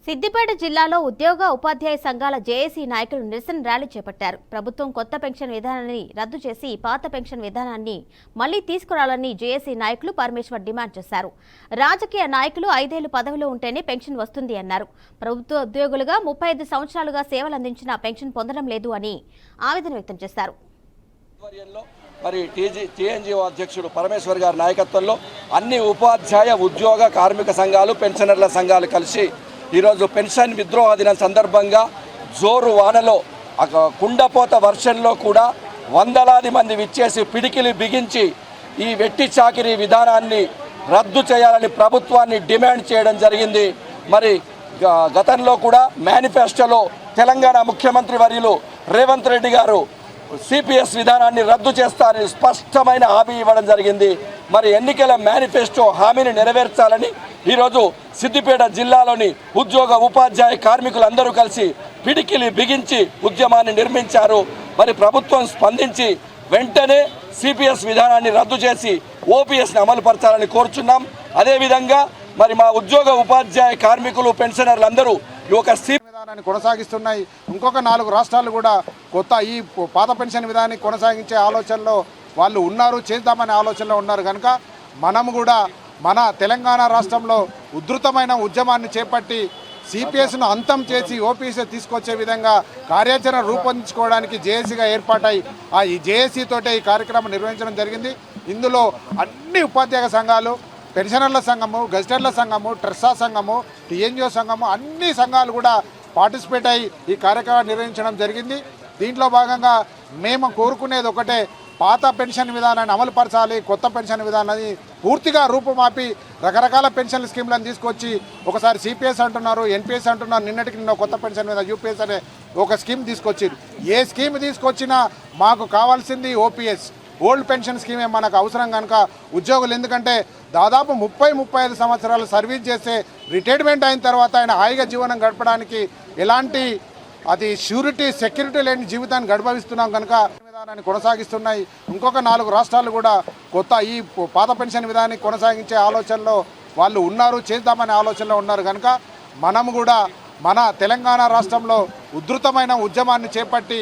సిద్దిపేట జిల్లాలో ఉద్యోగ ఉపాధ్యాయ సంఘాల జేఏసీ నాయకులు నిరసన ర్యాలీ చేపట్టారు. ప్రభుత్వం కొత్త పెన్షన్ విధానాన్ని రద్దు చేసి పాత పెన్షన్ విధానాన్ని మళ్లీ తీసుకురావాలని జేఏసీ నాయకులు పరమేశ్వర్ డిమాండ్ చేశారు. రాజకీయ నాయకులు 5 ఏళ్లు పదవిలో ఉంటేనే పెన్షన్ వస్తుంది అన్నారు. ప్రభుత్వ ఉద్యోగులుగా 35 సంవత్సరాలుగా సేవలందించిన పెన్షన్ పొందడం లేదు అని ఆవేదన వ్యక్తం చేశారు. మరి టీఎన్జీఓ అధ్యక్షుడు పరమేశ్వర్ గారి నాయకత్వంలో అన్ని ఉపాధ్యాయ ఉద్యోగ కార్మిక సంఘాలు పెన్షనర్ల సంఘాలు కలిసి ఈరోజు పెన్షన్ విద్రోహ దినం సందర్భంగా జోరు వానలో కుండపోత వర్షంలో కూడా వందలాది మంది విచ్చేసి పిడికిలి బిగించి ఈ వెట్టి చాకిరీ విధానాన్ని రద్దు చేయాలని ప్రభుత్వాన్ని డిమాండ్ చేయడం జరిగింది. మరి గతంలో కూడా మేనిఫెస్టోలో తెలంగాణ ముఖ్యమంత్రి వర్యులు రేవంత్ రెడ్డి గారు సిపిఎస్ విధానాన్ని రద్దు చేస్తారని స్పష్టమైన హామీ ఇవ్వడం జరిగింది. మరి ఎన్నికల మేనిఫెస్టో హామీని నెరవేర్చాలని ఈరోజు సిద్దిపేట జిల్లాలోని ఉద్యోగ ఉపాధ్యాయ కార్మికులందరూ కలిసి పిడికిలి బిగించి ఉద్యమాన్ని నిర్మించారు. మరి ప్రభుత్వం స్పందించి వెంటనే సిపిఎస్ విధానాన్ని రద్దు చేసి ఓపీఎస్ని అమలుపరచాలని కోరుచున్నాం. అదేవిధంగా మరి మా ఉద్యోగ ఉపాధ్యాయ కార్మికులు పెన్షనర్లందరూ ఒక విధానాన్ని కొనసాగిస్తున్నాయి. ఇంకొక 4 రాష్ట్రాలు కూడా కొత్త ఈ పాత పెన్షన్ విధానాన్ని కొనసాగించే ఆలోచనలో వాళ్ళు ఉన్నారు, చేద్దామనే ఆలోచనలో ఉన్నారు. కనుక మనము కూడా మన తెలంగాణ రాష్ట్రంలో ఉధృతమైన ఉద్యమాన్ని చేపట్టి సిపిఎస్ను అంతం చేసి ఓపీఎస్ తీసుకొచ్చే విధంగా కార్యాచరణ రూపొందించుకోవడానికి జేఏసీగా ఏర్పాటై ఈ జేఏసీ తోటే ఈ కార్యక్రమం నిర్వహించడం జరిగింది. ఇందులో అన్ని ఉపాధ్యాయ సంఘాలు, పెన్షనర్ల సంఘము, గెజిటెర్ల సంఘము, ట్రెస్సా సంఘము, టీఎన్జిఓ సంఘము అన్ని సంఘాలు కూడా పార్టిసిపేట్ అయ్యి ఈ కార్యక్రమాన్ని నిర్వహించడం జరిగింది. దీంట్లో భాగంగా మేము కోరుకునేది ఒకటే, పాత పెన్షన్ విధానాన్ని అమలుపరచాలి, కొత్త పెన్షన్ విధానాన్ని పూర్తిగా రూపుమాపి రకరకాల పెన్షన్ స్కీమ్లను తీసుకొచ్చి ఒకసారి సిపిఎస్ అంటున్నారు, ఎన్పిఎస్ అంటున్నారు, నిన్న కొత్త పెన్షన్ విధానం యూపీఎస్ అనే ఒక స్కీమ్ తీసుకొచ్చి ఏ స్కీమ్ తీసుకొచ్చినా మాకు కావాల్సింది ఓపీఎస్, ఓల్డ్ పెన్షన్ స్కీమే మనకు అవసరం. కనుక ఉద్యోగులు ఎందుకంటే దాదాపు 30-35 సంవత్సరాలు సర్వీస్ చేస్తే రిటైర్మెంట్ అయిన తర్వాత ఆయన హాయిగా జీవనం గడపడానికి ఎలాంటి సెక్యూరిటీ లేని జీవితాన్ని గడపవిస్తున్నాం. కనుక విధానాన్ని కొనసాగిస్తున్నాయి. ఇంకొక 4 రాష్ట్రాలు కూడా కొత్త ఈ పాత పెన్షన్ విధానాన్ని కొనసాగించే ఆలోచనలో వాళ్ళు ఉన్నారు, చేద్దామనే ఆలోచనలో ఉన్నారు. కనుక మనము కూడా మన తెలంగాణ రాష్ట్రంలో ఉధృతమైన ఉద్యమాన్ని చేపట్టి